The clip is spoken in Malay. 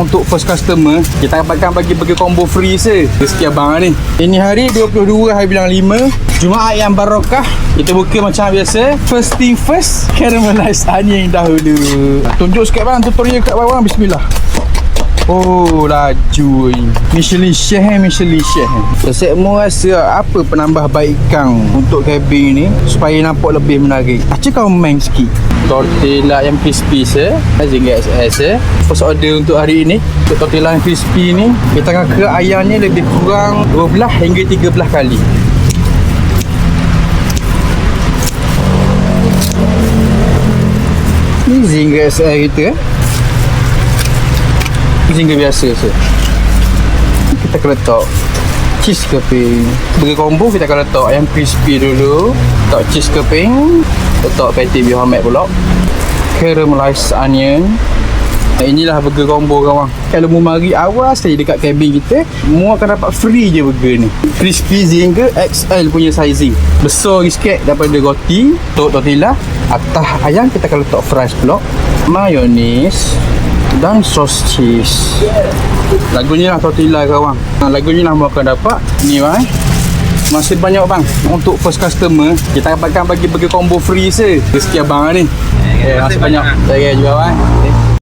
untuk first customer, kita dapatkan bagi combo free se. Rezeki abang ni. Ini hari 22 hari bilang 5, Jumaat yang barokah. Kita buka macam biasa. First thing first, caramelized onion dahulu. Tunjuk sikit bang tutorial kat bawah. Bismillah. Oh, laju ni. Michelin chef. Saya mau rasa apa penambah baikkan untuk cabin ni supaya nampak lebih menarik. Acik kau main sikit. Tortilla yang crispy RM1 First order untuk hari ini. Untuk tortilla yang crispy ni, kita akan ke ayamnya lebih kurang 12 hingga 13 kali. Ni RM1 kita Zingga biasa je. Kita akan letak cheese keping. Bagi combo kita akan letak ayam crispy dulu, letak cheese keping, letak patty Muhammad pula, caramelized onion. Inilah burger combo kawan. Kalau mu mari awal sekali dekat cabin kita, mu akan dapat free je burger ni. Crispy Zingga XL punya sizing. Besar sikit daripada roti. Untuk tortilla, atas ayam kita akan letak fries pula, mayonis dan sos cheese. Lagunya lah tortilla kawan. Lagunya lah mu akan dapat ni bang. Masih banyak bang. Untuk first customer, kita dapatkan bagi combo free se. Rezeki abang ni. Masih banyak. Saya jual bang.